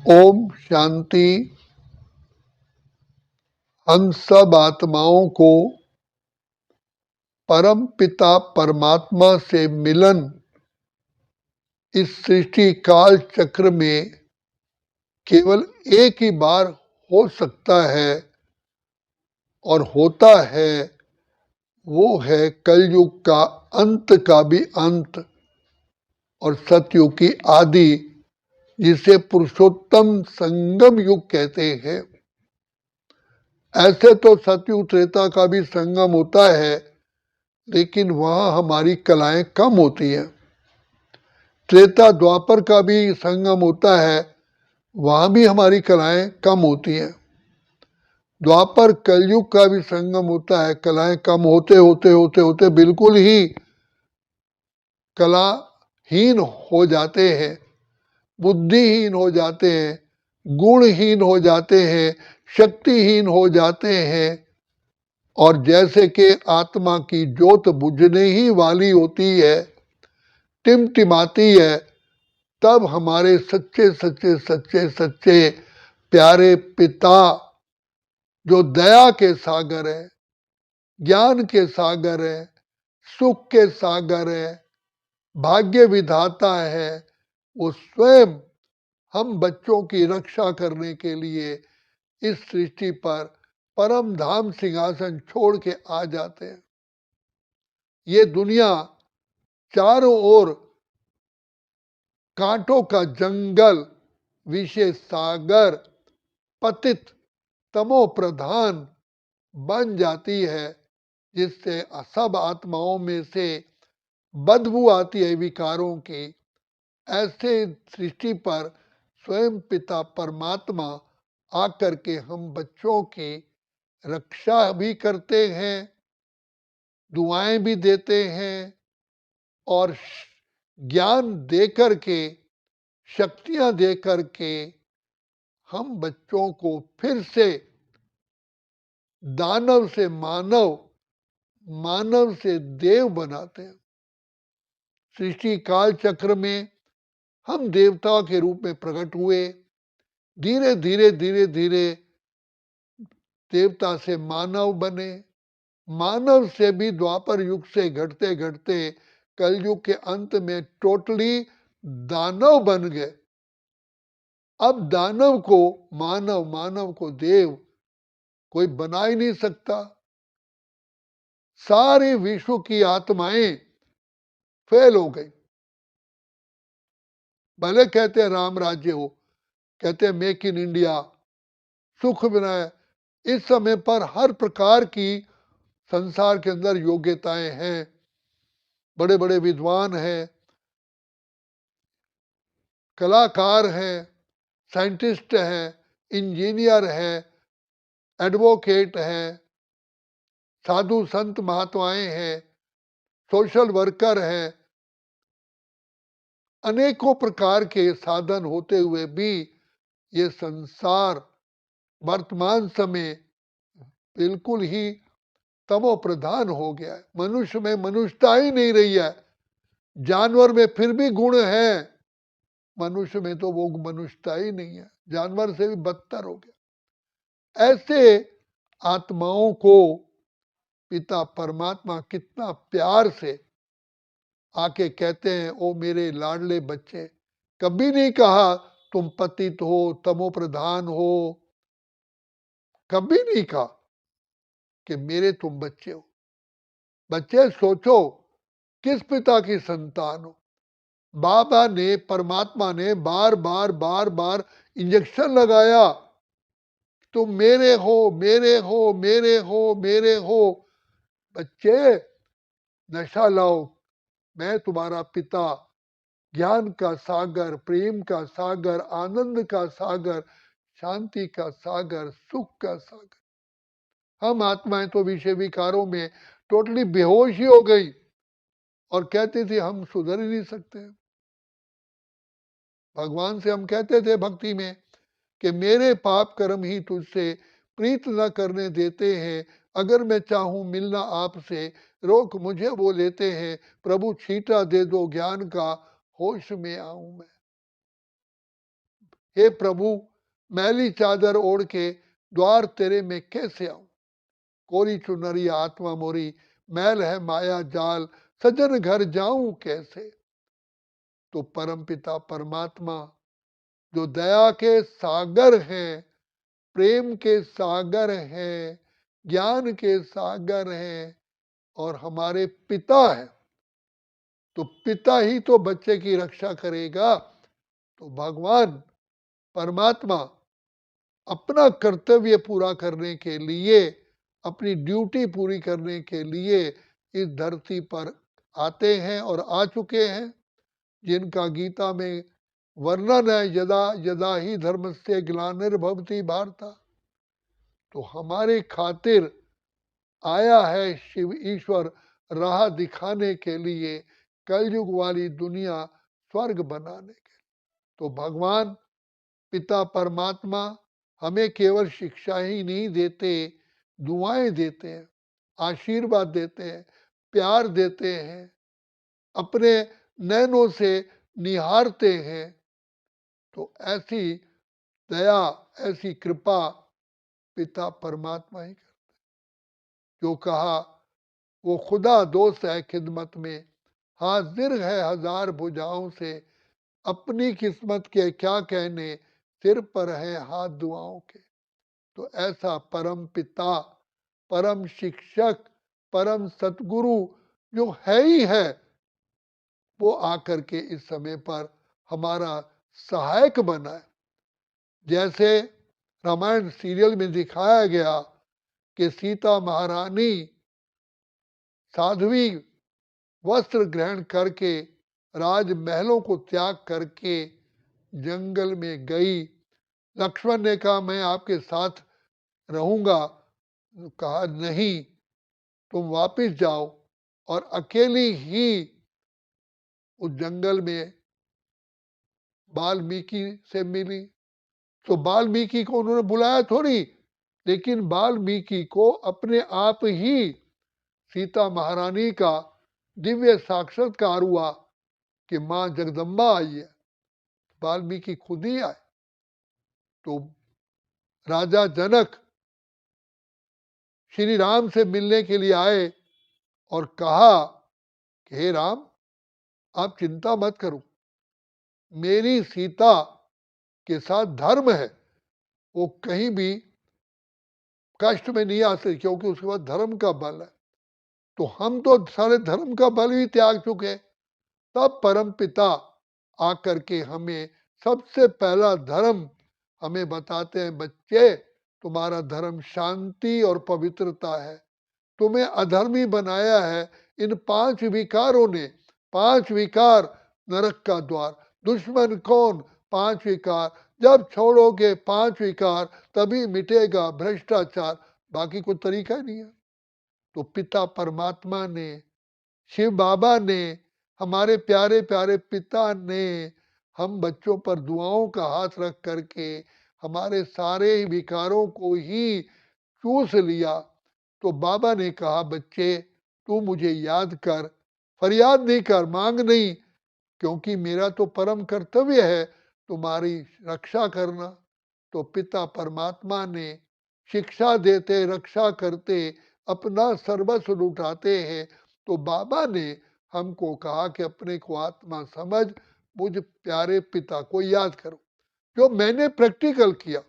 ओम शांति। हम सब आत्माओं को परम पिता परमात्मा से मिलन इस सृष्टि काल चक्र में केवल एक ही बार हो सकता है और होता है। वो है कलयुग का अंत का भी अंत और सतयुग की आदि, जिसे पुरुषोत्तम संगम युग कहते हैं। ऐसे तो सतयुग त्रेता का भी संगम होता है, लेकिन वहां हमारी कलाएं कम होती हैं। त्रेता द्वापर का भी संगम होता है, वहां भी हमारी कलाएं कम होती हैं। द्वापर कलयुग का भी संगम होता है, कलाएं कम होते होते होते होते बिल्कुल ही कलाहीन हो जाते हैं, बुद्धिहीन हो जाते हैं, गुणहीन हो जाते हैं, शक्तिहीन हो जाते हैं। और जैसे कि आत्मा की ज्योत बुझने ही वाली होती है, टिमटिमाती है, तब हमारे सच्चे सच्चे सच्चे सच्चे प्यारे पिता, जो दया के सागर है, ज्ञान के सागर है, सुख के सागर है, भाग्य विधाता है, वो स्वयं हम बच्चों की रक्षा करने के लिए इस सृष्टि पर परम धाम सिंहासन छोड़ के आ जाते हैं। ये दुनिया चारों ओर कांटों का जंगल, विषय सागर, पतित तमो प्रधान बन जाती है, जिससे सब आत्माओं में से बदबू आती है विकारों की। ऐसे सृष्टि पर स्वयं पिता परमात्मा आकर के हम बच्चों की रक्षा भी करते हैं, दुआएं भी देते हैं और ज्ञान दे करके, शक्तियां दे करके हम बच्चों को फिर से दानव से मानव, मानव से देव बनाते हैं। सृष्टि काल चक्र में हम देवता के रूप में प्रकट हुए, धीरे धीरे धीरे धीरे देवता से मानव बने, मानव से भी द्वापर युग से घटते घटते कलयुग के अंत में टोटली दानव बन गए। अब दानव को मानव, मानव को देव कोई बना ही नहीं सकता। सारे विश्व की आत्माएं फेल हो गई। भले कहते हैं राम राज्य हो, कहते हैं मेक इन इंडिया, सुख बनाए, इस समय पर हर प्रकार की संसार के अंदर योग्यताएं हैं, बड़े बड़े विद्वान हैं, कलाकार हैं, साइंटिस्ट हैं, इंजीनियर हैं, एडवोकेट हैं, साधु संत महात्माएं हैं, सोशल वर्कर हैं। अनेकों प्रकार के साधन होते हुए भी ये संसार वर्तमान समय बिल्कुल ही तमो प्रधान हो गया है। मनुष्य में मनुष्यता ही नहीं रही है। जानवर में फिर भी गुण है, मनुष्य में तो वो मनुष्यता ही नहीं है, जानवर से भी बदतर हो गया। ऐसे आत्माओं को पिता परमात्मा कितना प्यार से आके कहते हैं, ओ मेरे लाडले बच्चे। कभी नहीं कहा तुम पतित हो, तमो प्रधान हो, कभी नहीं कहा कि मेरे तुम बच्चे हो। बच्चे सोचो किस पिता की संतान हो। बाबा ने, परमात्मा ने बार बार बार बार इंजेक्शन लगाया, तुम मेरे हो, मेरे हो, मेरे हो, मेरे हो। बच्चे नशा लाओ, मैं तुम्हारा पिता, ज्ञान का सागर, प्रेम का सागर, आनंद का सागर, शांति का सागर, सुख का सागर। हम आत्माएं तो विषय विकारों में टोटली बेहोश ही हो गई और कहते थे हम सुधर ही नहीं सकते। भगवान से हम कहते थे भक्ति में कि मेरे पाप कर्म ही तुझसे प्रीत न करने देते हैं, अगर मैं चाहूं मिलना आपसे, रोक मुझे वो लेते हैं, प्रभु छीटा दे दो ज्ञान का, होश में आऊं मैं। हे प्रभु, मैली चादर ओढ़ के द्वार तेरे में कैसे आऊं? कोरी चुनरी आत्मा मोरी, मैल है माया जाल, सजन घर जाऊं कैसे? तो परमपिता परमात्मा जो दया के सागर हैं, प्रेम के सागर हैं, ज्ञान के सागर हैं और हमारे पिता है, तो पिता ही तो बच्चे की रक्षा करेगा। तो भगवान परमात्मा अपना कर्तव्य पूरा करने के लिए, अपनी ड्यूटी पूरी करने के लिए इस धरती पर आते हैं और आ चुके हैं, जिनका गीता में वर्णन है, यदा यदा ही धर्मस्य ग्लानिर्भवति भारत। तो हमारे खातिर आया है शिव ईश्वर राह दिखाने के लिए, कलयुग वाली दुनिया स्वर्ग बनाने के लिए। तो भगवान पिता परमात्मा हमें केवल शिक्षा ही नहीं देते, दुआएं देते हैं, आशीर्वाद देते हैं, प्यार देते हैं, अपने नैनों से निहारते हैं। तो ऐसी दया, ऐसी कृपा पिता परमात्मा ही करते। जो कहा वो खुदा दोस्त है खिदमत में, हाजिर है हजार भुजाओं से, अपनी किस्मत के क्या कहने, सिर पर है हाथ दुआओं के। तो ऐसा परम पिता, परम शिक्षक, परम सतगुरु जो है ही है, वो आकर के इस समय पर हमारा सहायक बना है। जैसे रामायण सीरियल में दिखाया गया कि सीता महारानी साध्वी वस्त्र ग्रहण करके राजमहलों को त्याग करके जंगल में गई। लक्ष्मण ने कहा मैं आपके साथ रहूंगा, कहा नहीं, तुम वापिस जाओ, और अकेली ही उस जंगल में वाल्मीकि से मिली। तो वाल्मीकि को उन्होंने बुलाया थोड़ी, लेकिन वाल्मीकि को अपने आप ही सीता महारानी का दिव्य साक्षात्कार हुआ कि मां जगदम्बा आई है। वाल्मीकि खुद ही आए। तो राजा जनक श्री राम से मिलने के लिए आए और कहा कि हे राम, आप चिंता मत करो, मेरी सीता के साथ धर्म है, वो कहीं भी कष्ट में नहीं आ सकती, क्योंकि उसके पास धर्म का बल है। तो हम तो सारे धर्म का बल भी त्याग चुके। तब परम पिता आकर के हमें सबसे पहला धर्म हमें बताते हैं, बच्चे तुम्हारा धर्म शांति और पवित्रता है, तुम्हें अधर्मी बनाया है इन 5 विकारों ने। 5 विकार नरक का द्वार, दुश्मन कौन, 5 विकार, जब छोड़ोगे 5 विकार तभी मिटेगा भ्रष्टाचार, बाकी कोई तरीका नहीं है। तो पिता परमात्मा ने, शिव बाबा ने, हमारे प्यारे प्यारे पिता ने हम बच्चों पर दुआओं का हाथ रख करके हमारे सारे विकारों को ही चूस लिया। तो बाबा ने कहा बच्चे तू मुझे याद कर, फरियाद नहीं कर, मांग नहीं, क्योंकि मेरा तो परम कर्तव्य है तुम्हारी रक्षा करना। तो पिता परमात्मा ने शिक्षा देते, रक्षा करते, अपना सर्वस्व लुटाते हैं। तो बाबा ने हमको कहा कि अपने को आत्मा समझ, मुझ प्यारे पिता को याद करो। जो मैंने प्रैक्टिकल किया,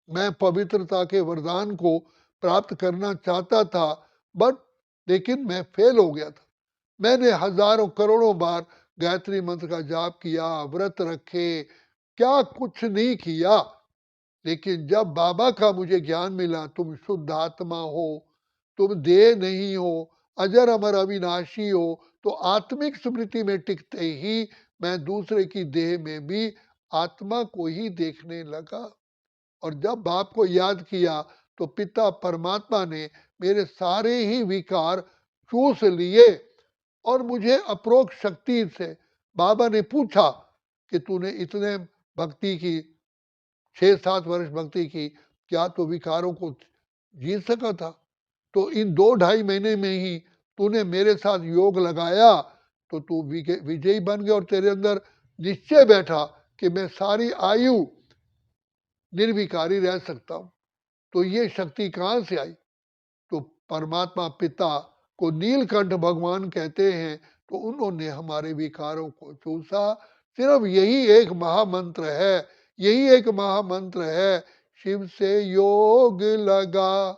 मैं पवित्रता के वरदान को प्राप्त करना चाहता था, बट लेकिन मैं फेल हो गया था। मैंने हजारों करोड़ों बार गायत्री मंत्र का जाप किया, व्रत रखे, क्या कुछ नहीं किया। लेकिन जब बाबा का मुझे ज्ञान मिला, तुम शुद्ध आत्मा हो, तुम देह नहीं हो, अजर अमर अविनाशी हो, तो आत्मिक स्मृति में टिकते ही मैं दूसरे की देह में भी आत्मा को ही देखने लगा। और जब बाप को याद किया तो पिता परमात्मा ने मेरे सारे ही विकार चूस लिए। और मुझे अप्रोक्ष शक्ति से बाबा ने पूछा कि तूने इतने भक्ति की, 6-7 वर्ष भक्ति की, क्या तो विकारों को जीत सका था? तो इन 2-2.5 महीने में ही तूने मेरे साथ योग लगाया तो तू विजयी बन गया, और तेरे अंदर निश्चय बैठा कि मैं सारी आयु निर्विकारी रह सकता हूं। तो ये शक्ति कहां से आई? तो परमात्मा पिता को नीलकंठ भगवान कहते हैं, तो उन्होंने हमारे विकारों को चूसा। सिर्फ यही एक महामंत्र है, यही एक महामंत्र है। शिव से योग लगा,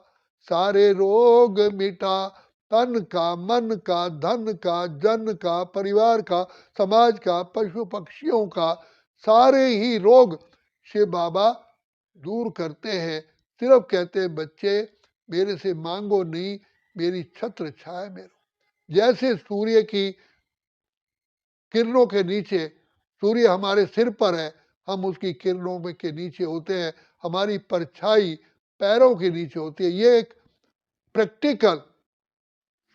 सारे रोग मिटा, तन का, मन का, धन का, जन का, परिवार का, समाज का, पशु पक्षियों का, सारे ही रोग शिव बाबा दूर करते हैं। सिर्फ कहते हैं बच्चे मेरे से मांगो नहीं, मेरी छत्र छाया में रहो। जैसे सूर्य की किरणों के नीचे, सूर्य हमारे सिर पर है, हम उसकी किरणों में के नीचे होते हैं, हमारी परछाई पैरों के नीचे होती है। ये एक प्रैक्टिकल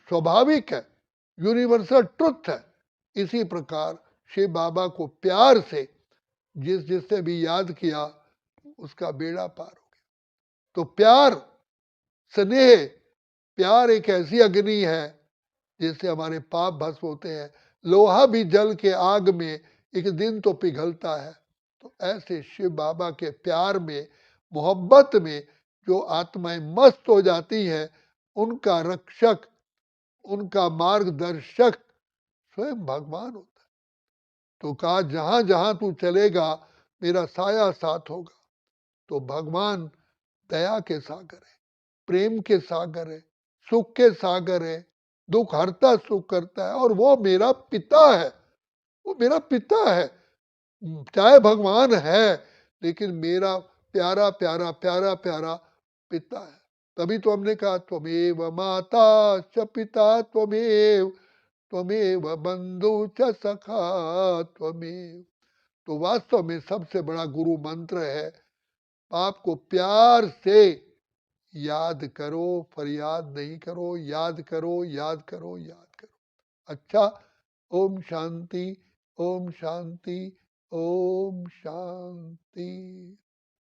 स्वाभाविक है, यूनिवर्सल ट्रुथ है। इसी प्रकार शिव बाबा को प्यार से जिसने भी याद किया उसका बेड़ा पार हो गया। तो प्यार, स्नेह, प्यार एक ऐसी अग्नि है जिससे हमारे पाप भस्म होते हैं। लोहा भी जल के आग में एक दिन तो पिघलता है। तो ऐसे शिव बाबा के प्यार में, मोहब्बत में जो आत्माएं मस्त हो जाती हैं, उनका रक्षक, उनका मार्गदर्शक स्वयं भगवान होता है। तो कहा जहां जहां तू चलेगा मेरा साया साथ होगा। तो भगवान दया के सागर है, प्रेम के सागर है, सुख के सागर है, दुख हरता सुख करता है, और वो मेरा पिता है। वो मेरा पिता है, चाहे भगवान है लेकिन मेरा प्यारा प्यारा प्यारा प्यारा पिता है। तभी तो हमने कहा त्वमेव माता च पिता त्वमेव, त्वमेव बंधु च सखा त्वमेव। तो वास्तव में सबसे बड़ा गुरु मंत्र है, आपको प्यार से याद करो, फरियाद नहीं करो, याद करो, याद करो, याद करो। अच्छा, ओम शांति, ओम शांति, ओम शांति।